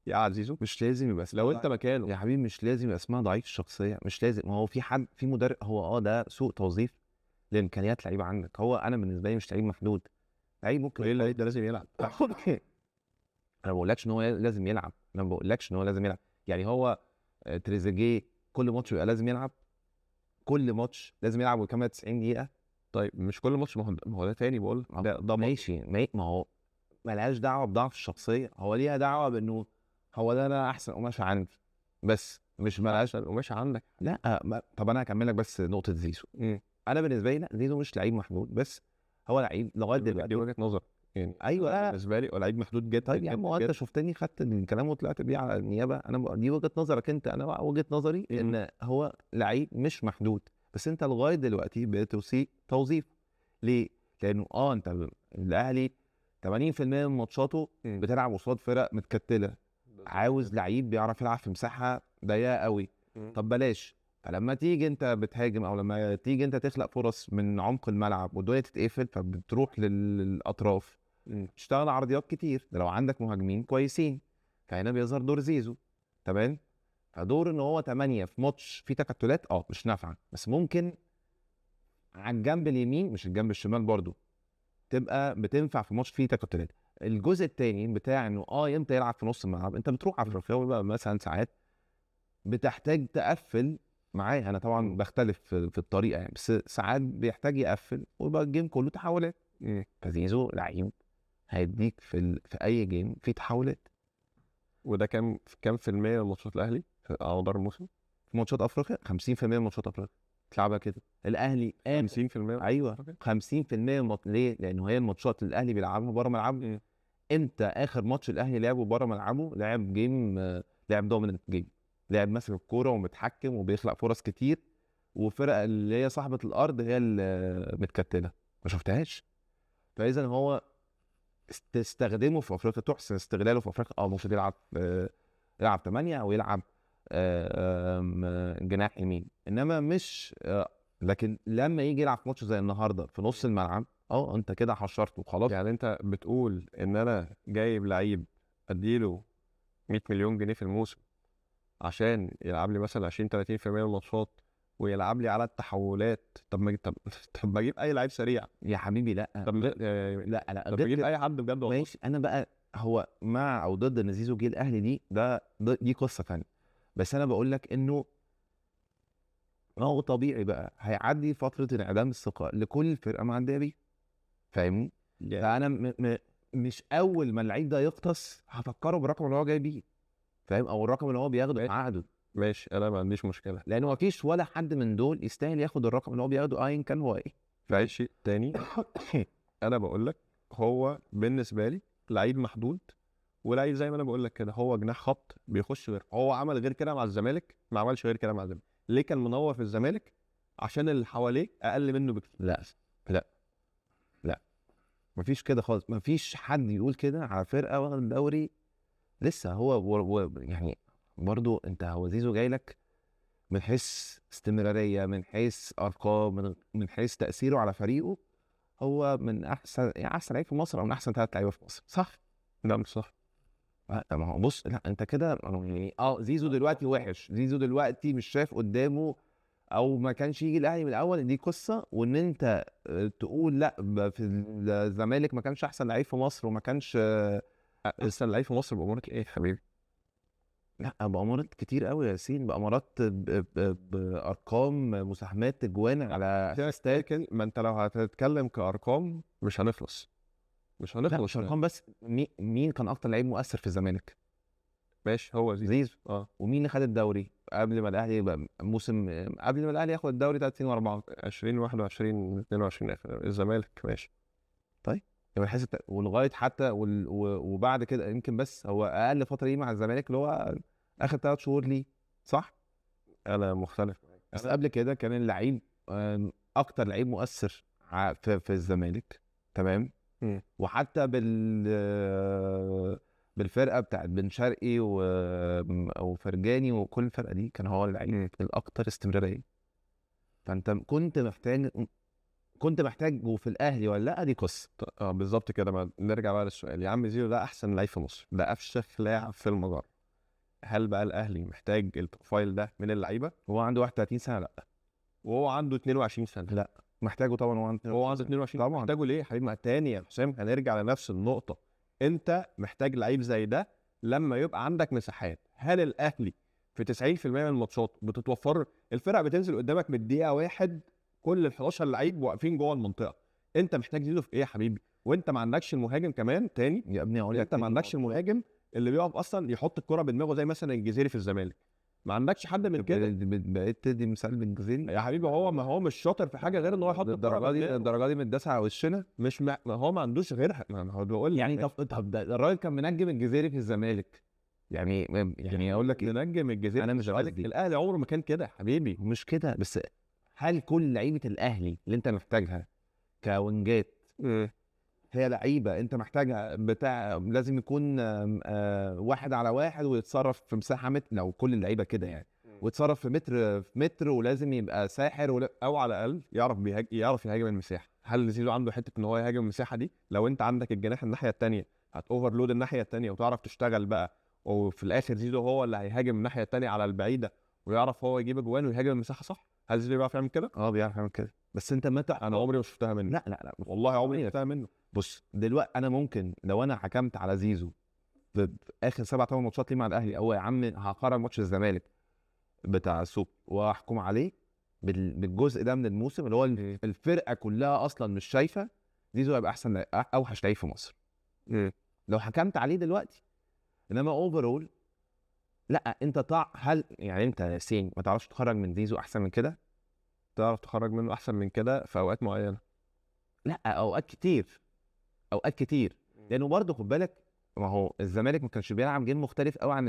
يقعد زيزو؟ مش لازم يبقى اسمها لو انت ضعيف. مكانه يا حبيبي مش لازم يبقى اسمها ضعيف الشخصية، مش لازم. ما هو في حد، في مدرب، هو ده سوء توظيف لإمكانيات لعيبة عندك. هو أنا بالنسبة لي مش لعيب محدود، لعيب ممكن ايه اللعيب ده لازم يلعب. انا ما بقولكش ان هو لازم يلعب، انا ما بقولكش ان هو لازم يلعب. يعني هو تريزيجيه كل ماتش يبقى لازم يلعب؟ كل ماتش لازم يلعب ويكمل 90 دقيقة؟ طيب مش كل ماتش، ما هو ده تاني بقول ده ماشي، ما هو ملهاش دعوة بضعف الشخصية، هو ليها دعوة بانه هو ده انا احسن قماشة عندي، بس مش ملهاش. ومش عندك. لا طب انا هكمل لك بس نقطة زيزو. انا بالنسبة لي لا، زيزو مش لعيب محدود، بس هو لعيب لغاية دي دلوقتي. وجهه نظر يعني. ايوه لا. بالنسبه لي هو لعيب محدود جدا طيب يا عم، هو انت جدا. شفتني خدت الكلام وطلعت بيه على النيابه؟ دي وجهه نظرك انت، انا بقى وجهه نظري ان هو لعيب مش محدود، بس انت لغايه دلوقتي بتسيء توظيفه. ليه؟ لانه انت الاهلي 80% من ماتشاته بتلعب قصاد فرق متكتله، عاوز لعيب بيعرف يلعب في مساحه ضيقه قوي. طب بلاش، فلما تيجي انت بتهاجم او لما تيجي انت تخلق فرص من عمق الملعب والدنيا تتقفل، فبتروح للاطراف تشتغل عرضيات كتير، ده لو عندك مهاجمين كويسين. فهنا بيظهر دور زيزو. تمام. فدور ان هو 8 في ماتش فيه تكتلات مش نافعه، بس ممكن على الجنب اليمين مش الجنب الشمال برضو تبقى بتنفع في ماتش فيه تكتلات. الجزء الثاني بتاع انه امتى يلعب في نص الملعب، انت بتروح على افريقيا بقى مثلا ساعات بتحتاج تقفل معاه. انا طبعا بختلف في الطريقه يعني، بس ساعات بيحتاج يقفل ويبقى الجيم كله تحولات. فزيزو لعيب هيديك في اي جيم في تحولات. وده كام في المية من ماتشات الاهلي على مدار الموسم؟ في ماتشات افريقيا 50% من ماتشات افريقيا تلعبها كده الاهلي 50%. ايوه 50% ليه؟ لانه هي الماتشات اللي الاهلي بيلعبها بره ملعبه. امتى اخر ماتش الاهلي لعبه بره ملعبه؟ لعب جيم، لعب دوميننت جيم، لعب ماسك الكوره ومتحكم وبيخلق فرص كتير، وفرق اللي هي صاحبه الارض هي اللي متكتله، ما شفتهاش. فاذا هو تستخدمه في افريقيا، تحسن استغلاله في افريقيا. ممكن يلعب 8 او يلعب جناح يمين، انما مش لكن لما يجي يلعب في ماتش زي النهارده في نص الملعب انت كده حشرته خلاص. يعني انت بتقول ان انا جايب لعيب اديله 100 مليون جنيه في الموسم عشان يلعب لي مثلا 20-30% من الماتشات ويلعب لي على التحولات؟ طب ما اجيب اي لعيب سريع يا حبيبي لا. طب لا طب اجيب اي حد بجد والله. ماشي. انا بقى هو مع او ضد ان زيزو جه الاهلي دي قصه ثانيه، بس انا بقول لك انه هو طبيعي بقى هيعدي فتره انعدام الثقه لكل فرقه معديه بيه، فاهمني؟ فانا مش اول ما اللعيب ده يغطس هفكره بالرقم اللي هو جاي بيه، فاهم؟ او الرقم اللي هو بياخده في عقده. ماشي انا ما عنديش مشكله، لانه ما فيش ولا حد من دول يستاهل ياخد الرقم اللي هو بياخده ايا كان هو ايه. في شيء تاني. انا بقول لك هو بالنسبه لي لعيب محدود، ولعيب زي ما انا بقول لك كده هو جناح خط بيخش غير، هو عمل غير كده مع الزمالك؟ ما عملش غير كده مع الزمالك. ليه كان منور في الزمالك؟ عشان اللي حواليه اقل منه بكتير. لا مفيش كده خالص، مفيش حد يقول كده على فرقه واخد الدوري لسه. هو يعني برضو انت، هو زيزو جاي لك من حيث استمراريه، من حيث ارقام، من حيث تاثيره على فريقه، هو من احسن لعيب في مصر او من احسن 3 لعيبه في مصر، صح؟ لا مش صح. ما هو بص، لا انت كده يعني زيزو دلوقتي وحش، زيزو دلوقتي مش شايف قدامه او ما كانش يجي الاهلي من الاول، دي قصه. وان انت تقول لا في الزمالك ما كانش احسن لعيب في مصر وما كانش احسن لعيب في مصر بأمارة ايه يا حبيبي؟ لا، بأمارات كتير قوي يا ياسين، بأمارات بأرقام مساهمات اجوان على اسيستات. لكن ما انت لو هتتكلم كأرقام مش هنخلص، مش لا هنخلص مش ارقام بس، مين كان اكتر لعيب مؤثر في الزمالك؟ ماشي هو زيزو. اه ومين اللي خد الدوري قبل ما الاهلي يبقى موسم، قبل ما الاهلي ياخد الدوري 3 سنين ورا بعض؟ 2021 22 اخر الزمالك ماشي. طيب يبقى حاسس ولغايه حتى وبعد كده يمكن، بس هو اقل فتره ليه مع الزمالك اللي هو اخر 3 شهور ليه، صح؟ انا مختلف بس قبل كده كان اللعيب اكتر لعيب مؤثر في الزمالك، تمام. وحتى بالفرقه بتاعت بن شرقي وفرجاني وكل الفرقه دي كان هو اللعيب الاكتر استمراريه. فانت كنت محتاجه في الاهلي ولا لا؟ دي قصه. بالظبط كده. ما نرجع بقى للسؤال، يا عم زيزو ده احسن لعيب في مصر، ده افشخ لاعب في المجر، هل بقى الاهلي محتاج البروفايل ده من اللعيبه؟ هو عنده 31 سنه؟ لا. وهو عنده 22 سنه؟ لا محتاجه طبعا. هو عنده 22 طبعا. محتاجه ليه يا حبيبي؟ ما تاني يا حسام هنرجع لنفس النقطه، انت محتاج لعيب زي ده لما يبقى عندك مساحات. هل الاهلي في 90% من الماتشات بتتوفر؟ الفرق بتنزل قدامك من الدقيقه واحد كل ال 11 لعيب واقفين جوه المنطقه، انت محتاج زيزو في ايه يا حبيبي؟ وانت ما عندكش المهاجم كمان تاني يا ابني اقول لك، انت ما عندكش المهاجم اللي بيقف اصلا يحط الكره بدماغه زي مثلا الجزيري في الزمالك، ما عندكش حد من كده بقيت تدي مثال بالجزيري يا حبيبي. هو ما هو مش شاطر في حاجه غير ان هو يحط الدرجه دي، الدرجه دي متداسه على وشنا. مش ما هو ما عندوش غيرها، ما هو بقول يعني طب ده الراجل كان منجم الجزيري في الزمالك، يعني اقول لك ايه، ننجم الجزيره. انا مش قصدي الاهلي عمره ما كان كده يا حبيبي. مش كده بس. هل كل لعيبه الاهلي اللي انت محتاجها كوينجات هي لعيبه انت محتاجها بتاع لازم يكون واحد على واحد ويتصرف في مساحه متر؟ لو كل اللعيبه كده يعني ويتصرف في متر في متر ولازم يبقى ساحر او على الاقل يعرف يهاجم المساحه. هل زيزو عنده حته ان هو يهاجم المساحه دي؟ لو انت عندك الجناح الناحيه الثانيه هتوفرلود الناحيه الثانيه وتعرف تشتغل بقى، وفي الاخر زيزو هو اللي هيهاجم الناحيه الثانيه على البعيده ويعرف هو يجيب اجوان ويهاجم المساحه، صح؟ هل زيزو بيعرف يعمل كده؟ بيعرف يعمل كده. بس انت متى؟ انا عمري ما شفتها منه. لا والله عمري ما شفتها منه. بص دلوقتي انا ممكن لو انا حكمت على زيزو في اخر 7 8 ماتشات ليه مع الاهلي، او يا عم هقارن ماتش الزمالك بتاع السوبر واحكم عليه بالجزء ده من الموسم اللي هو الفرقه كلها اصلا مش شايفه، زيزو هيبقى احسن اوحش لعيب في مصر لو حكمت عليه دلوقتي. انما اوفرول لا، انت هل يعني انت ياسين ما تعرفش تخرج من زيزو احسن من كده؟ تعرف تخرج منه احسن من كده في اوقات معينه. لا اوقات كتير، اوقات كتير. لانه برضه خد بالك، ما هو الزمالك ما كانش بيلعب جيم مختلف قوي عن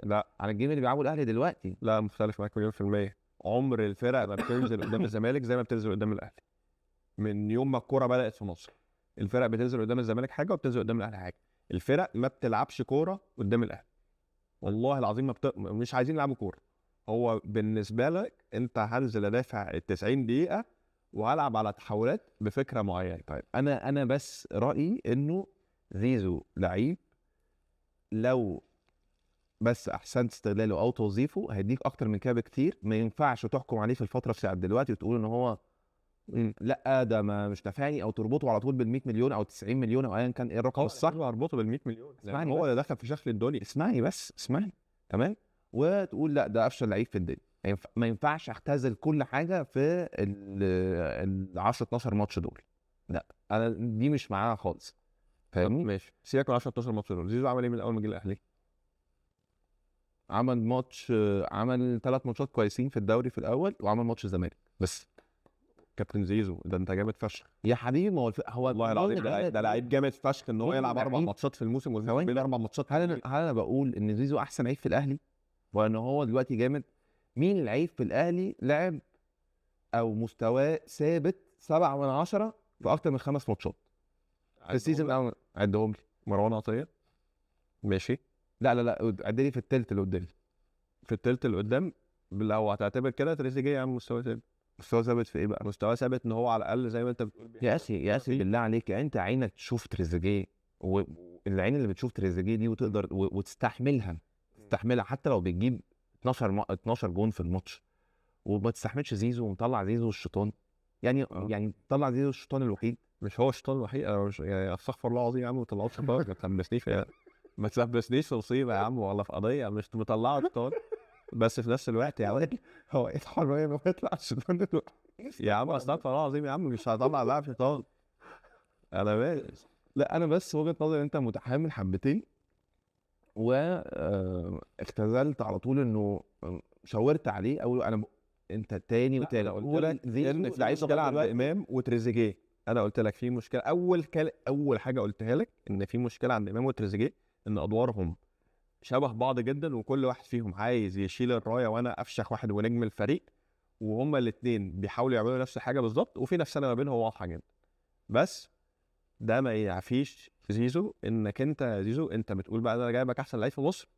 لا عن الجيم اللي بيلعبه الاهلي دلوقتي. لا مختلف معاك مليون في المية. عمر الفرق ما بتنزل قدام الزمالك زي ما بتنزل قدام الاهلي. من يوم ما الكوره بدات في مصر الفرق بتنزل قدام الزمالك حاجه وبتنزل قدام الاهلي حاجه. الفرق ما بتلعبش كوره قدام الاهلي، والله العظيم مش عايزين يلعبوا كوره. هو بالنسبه لك انت هنزل ادافع ال 90 دقيقه وهلعب على تحولات بفكره معينه. طيب انا بس رايي انه زيزو لعيب لو بس احسنت استغلاله او توظيفه هيديك اكتر من كده بكتير. ما ينفعش تحكم عليه في الفتره بتاعت دلوقتي وتقول ان هو لا ده ما مش نافعني، او تربطه على طول بال100 مليون او 90 مليون او ايا كان ايه الرقم الصح. هربطه بال100 مليون اسمعني هو بس. اللي دخل في شكل الدنيا. اسمعني بس، اسمعني تمام. وتقول لا ده افشل لعيب في الدنيا. ما ينفعش اختزل كل حاجه في ال 10 12 ماتش دول. لا انا دي مش معاها خالص، فاهمني؟ ماشي سيبك من 10 12 ماتش دول. زيزو عمل ايه من اول ما جه الاهلي؟ عمل ماتش، عمل 3 ماتشات كويسين في الدوري في الاول، وعمل ماتش الزمالك بس. كابتن زيزو ده انت جامد فشخ يا حبيبي. ما هو والله العظيم ده لعيب جامد فشخ ان هو يلعب 4 ماتشات في الموسم وبين 4 ماتشات. هل انا بقول ان زيزو احسن لعيب في الاهلي وان هو دلوقتي جامد؟ مين العيب في الاهلي لعب او مستواه ثابت 7 من 10 في اكتر من 5 ماتشات في السيزون الاول؟ عدهم لي. مروان عطيه ماشي. لا عد لي في الثلث اللي قدام. في الثلث اللي قدام لو هتعتبر كده تريزيجيه يا عم مستوى ثابت. مستوى ثابت في ايه بقى؟ مستوى ثابت ان هو على الاقل زي ما انت بتقول يا اخي بالله عليك، انت عينك تشوف تريزيجيه، والعين اللي بتشوف تريزيجيه دي وتقدر وتستحملها حتى لو بتجيب 12 جون في الماتش وما تستحملش زيزو ومطلع زيزو الشيطان، يعني يعني طلع زيزو الشيطان الوحيد. مش هو الشيطان الوحيد، انا مش يعني استغفر الله العظيم يا عم، ما طلعوش شيطان، ما تلبسنيش ما تلبسنيش في مصيبه يا عم ولا في قضيه، مش مطلعه شيطان. بس في نفس الوقت يا عم، هو ايه الحريه انه يطلع الشيطان الوحيد؟ يا عم استغفر الله العظيم يا عم، مش هطلع لاعب شيطان. انا مالي. لا انا بس وجهة نظري انت متحامل حبتين، واختزلت على طول انه شاورت عليه او انت تاني لا، انا وتالت قلت لك ان في مشكله عند امام وتريزيجيه. انا قلت لك في مشكله، اول حاجه قلتها لك ان في مشكله عند امام وتريزيجيه، ان ادوارهم شبه بعض جدا، وكل واحد فيهم عايز يشيل الرايه وانا افشخ واحد ونجم الفريق، وهما الاثنين بيحاولوا يعملوا نفس الحاجه بالظبط، وفي نفسنا ما بينهم واضحه جدا. بس ده ما يعفيش في زيزو، انك انت يا زيزو انت بتقول بقى انا جايبك احسن لعيب في مصر.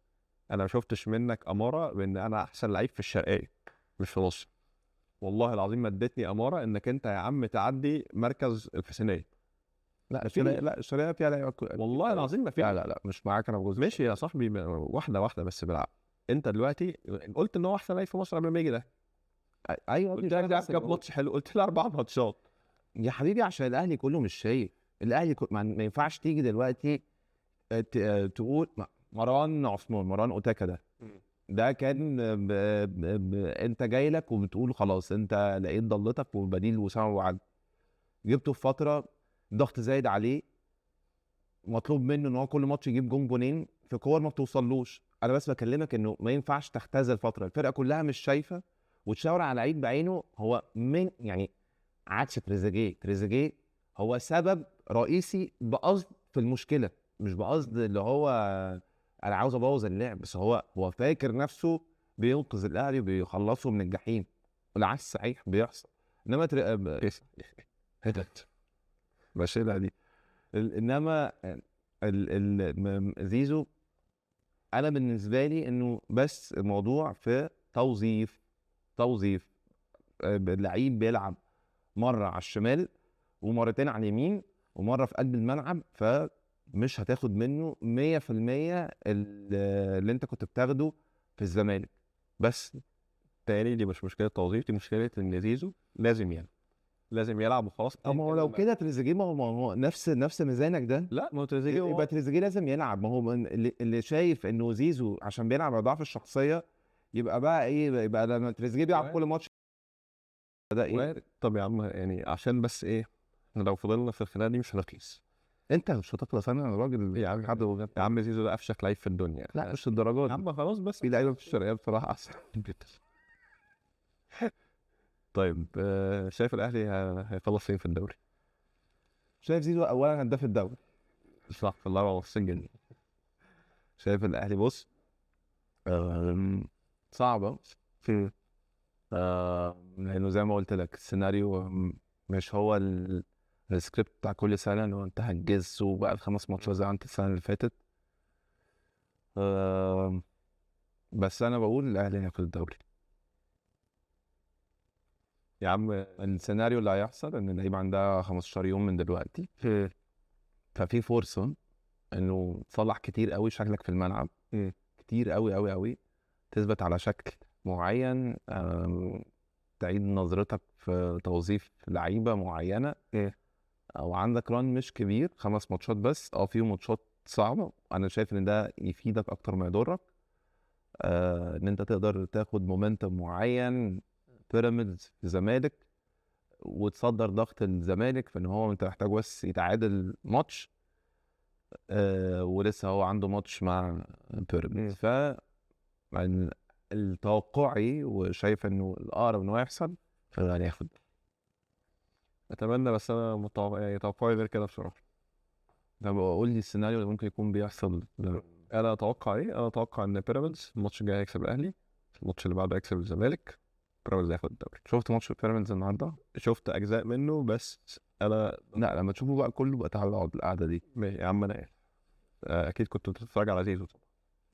انا ما شفتش منك اماره بان انا احسن لعيب في الشرقيه مش في مصر. والله العظيم ما ادتني اماره انك انت يا عم تعدي مركز الحسينيه. لا مفيش. لا الشرقية فيها لعيبه والله العظيم ما في. لا مش معاك انا في جزء. ماشي يا صاحبي، واحده واحده بس بالعقل. انت دلوقتي قلت ان هو احسن لعيب في مصر قبل ما يجي ده. ايوه قلت لك ده كام ماتش حلو، قلت لي 4 ماتشات. يا حبيبي عشان الاهلي كله مش شايف. الاهلي ما ينفعش تيجي دلوقتي تقول مروان عثمان، مروان اوتاكا ده كان انت جاي لك وبتقول خلاص انت لقيت ضلتك وبديل وسام وعد، جبته في فتره ضغط زايد عليه، مطلوب منه ان هو كل ماتش يجيب جونين في كور ما بتوصلوش. انا بس بكلمك انه ما ينفعش تختزل فتره الفرقه كلها مش شايفه وتشاور على لعيب بعينه. هو من يعني عكس تريزيجيه هو سبب رئيسي بقصد في المشكله، مش بقصد اللي هو انا عاوز ابوظ اللعب، بس هو فاكر نفسه بينقذ الاهلي وبيخلصه من الجحيم، والعكس صحيح بيحصل. انما هدت بشيلها دي. انما زيزو انا بالنسبه لي انه بس الموضوع في توظيف اللعيب بيلعب مره على الشمال ومرتين على اليمين ومره في قلب الملعب، فمش هتاخد منه 100% اللي انت كنت بتاخده في الزمالك. بس تاني دي مش مشكله توظيف، دي مشكله ان زيزو لازم يلعب وخلاص. ما هو لو كده تريزيجيه ما هو نفس ميزانك ده. لا، ما هو تريزيجيه يبقى تريزيجيه لازم يلعب. ما هو اللي شايف انه زيزو عشان بيلعب على ضعف الشخصيه، يبقى بقى ايه؟ يبقى لما تريزيجيه بيلعب كل ماتش ده ايه؟ طب يا عم يعني عشان بس ايه، لو فضلنا في الخناقه دي مش هنخلص. انت مش هتخلص، انا راجل يا عم حد يا عم زيزو ده افشخ لعيب في الدنيا. لا مش الدرجات يا عم خلاص بس في لعيبه في الشرقيه بصراحه احسن. طيب شايف الاهلي هيخلص فين في الدوري؟ شايف زيزو اولا هداف الدوري، صح في الاربع ماتشين جدا. شايف الاهلي بص صعبه في لانه زي ما قلت لك السيناريو مش هو السكريبت بتاع كل سنه اللي هو انت هتجز وبقى الخمس ماتشات زي ما انت السنه اللي فاتت. بس انا بقول الاهلي هياخد الدوري. يا عم السيناريو اللي هيحصل ان اللعيبه عندها 15 يوم من دلوقتي، ففي فرصه انه تصلح كتير قوي شكلك في الملعب، كتير قوي قوي قوي، تثبت على شكل معين، تعيد نظرتك في توظيف لعيبه معينه، او عندك ران مش كبير 5 ماتشات بس، فيهم ماتشات صعبه. انا شايف ان ده يفيدك اكتر ما يضرك، ان انت تقدر تاخد مومنتم معين، بيراميدز في الزمالك، وتصدر ضغط الزمالك في ان هو انت محتاج بس يتعادل ماتش، ولسه هو عنده ماتش مع بيراميدز. ف يعني التوقعي وشايف انه الاقرب انه يحصل فالاهلي هياخد. اتمنى، بس انا يعني توقعي غير كده بصراحه. طب قول لي السيناريو اللي ممكن يكون بيحصل. انا اتوقع ايه؟ انا اتوقع ان بيراميدز الماتش الجاي هيكسب الاهلي، الماتش اللي بعده هيكسب الزمالك، بيراميدز هياخد الدوري. شفت ماتش بيراميدز النهارده؟ شفت اجزاء منه بس انا لا لما تشوفه بقى كله بقى تعالى اقعد القعده دي. يا عم انا اكيد كنت بتتفرج على زيزو.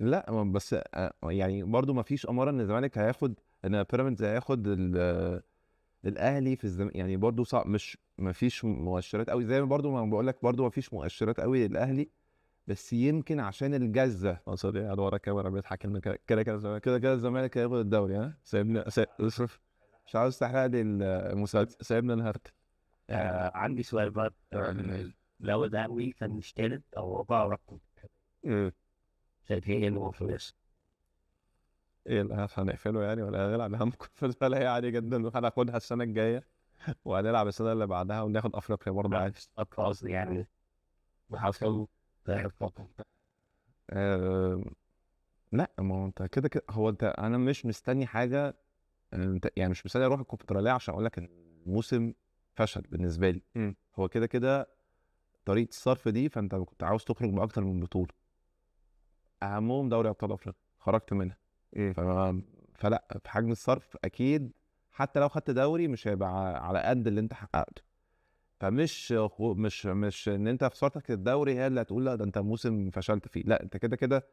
لا بس يعني برضو ما فيش اماره ان الزمالك هياخد، ان بيراميدز هياخد الاهلي في يعني برضو صعب، مش ما فيش مؤشرات قوي زي ما برضو ما بقول لك، برضو ما فيش مؤشرات قوي للاهلي، بس يمكن عشان الجزه قصدي قاعد ورا الكاميرا بيضحك ان كده الزمالك هياخد الدوري. ها سايبني اصرف. مش عاوز تحرق لي المسلسل. سايبنا نهرت. عندي سؤال بقى. لو الأهلي كان مش تالت أو رابع رقم، شايفين إيه المفروض؟ ايه اللي هنقفله يعني ولا هنلعب؟ هم كونفدرالية هي عادي جدا وهناخدها السنة الجاية وهنلعب السنة اللي بعدها وناخد أفريقيا برضه عادي. قصدي يعني وحصل ده الفترة. لا، ما هو انت كده كده، هو انت انا مش مستني حاجه. انت يعني مش مستني اروح الكونفدراليه عشان اقول لك ان الموسم فشل بالنسبه لي. هو كده كده طريقه الصرف دي، فانت كنت عاوز تخرج باكتر من بطوله، اهمهم دوري ابطال افريقيا خرجت منها. ف... فلا، في حجم الصرف اكيد حتى لو خدت دوري مش هيبقى على قد اللي انت حققته. فمش مش ان انت خسارتك الدوري هي اللي هتقول لا ده انت موسم فشلت فيه. لا، انت كده كده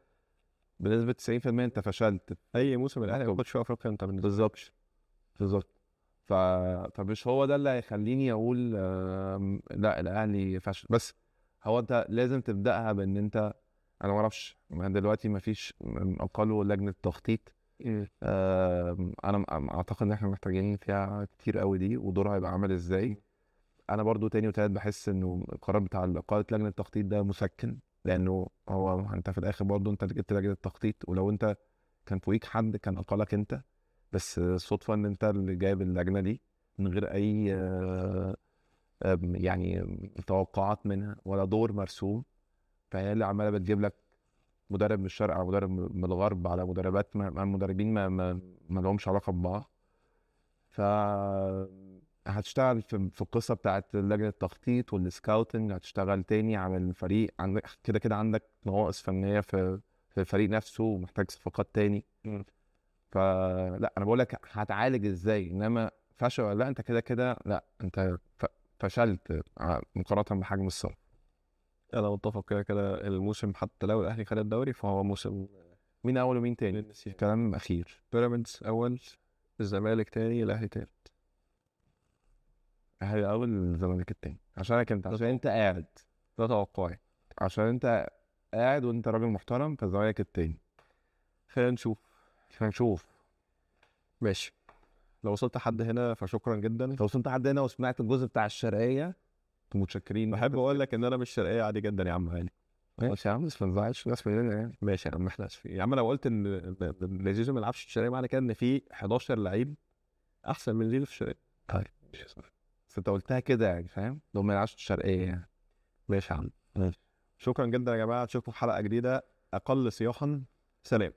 بنسبه 90% انت فشلت. أي موسم الأهلي ما ياخدش فيه أفريقيا أنت بالنسبة بالظبط بالظبط. فمش هو ده اللي هيخليني اقول لا الاهلي فشل. بس هو انت لازم تبداها بان انت، انا ما اعرفش دلوقتي ما فيش اقل لجنه تخطيط. انا اعتقد ان احنا محتاجين فيها كتير قوي دي، ودورها هيبقى عامل ازاي. انا برضو تاني وتالت بحس انه القرار بتاع اقاله لجنه التخطيط ده مسكن، لانه هو انت في الاخر برضو انت اللي جبت لجنه التخطيط، ولو انت كان فوقيك حد كان اقالك انت. بس الصدفه ان انت اللي جايب اللجنه دي من غير اي يعني توقعات منها ولا دور مرسوم. فهي اللي عماله بتجيب لك مدرب من الشرق على مدرب من الغرب على مدربات مع مدربين ما لهمش علاقه ببعض. ف هتشتغل في القصه بتاعت لجنه التخطيط والسكاوتنج، هتشتغل تاني على الفريق. عندك كده كده عندك نواقص فنيه في الفريق نفسه ومحتاج صفقات تاني. فلا انا بقول لك هتعالج ازاي، انما فشل ولا لا انت كده كده لا انت فشلت مقارنه بحجم الصرف. أنا متفق كده كده. الموسم حتى لو الأهلي خد الدوري فهو موسم مين اول ومين تاني؟ للنسيان. كلام اخير. بيراميدز أول، الزمالك تاني، الأهلي تالت. اهلي اول، الزمالك التاني، عشان انت قاعد. ده توقعي. عشان انت قاعد وانت راجل محترم، فالزمالك التاني. خلينا نشوف. هنشوف. ماشي. لو وصلت حد هنا فشكرا جدا. لو وصلت لحد هنا وسمعت الجزء بتاع الشرقيه متشكرين. بحب أقول لك إن أنا مش شرقية عادي جدا يا عم هاني. ماشي يا عم، بس ما نزعلش الناس مننا يعني. ماشي يا عم، احنا اسفين يا عم. لو قلت ان زيزو ما يلعبش في الشرقية معنى كده ان في 11 لعيب احسن من زيزو في الشرقية. طيب بس انت قلتها كده يعني، فاهم؟ لو ما يلعبش الشرقيه يعني. ماشي يا عم. شكرا جدا يا جماعة. نشوفكم في حلقة جديدة أقل صياحا. سلام.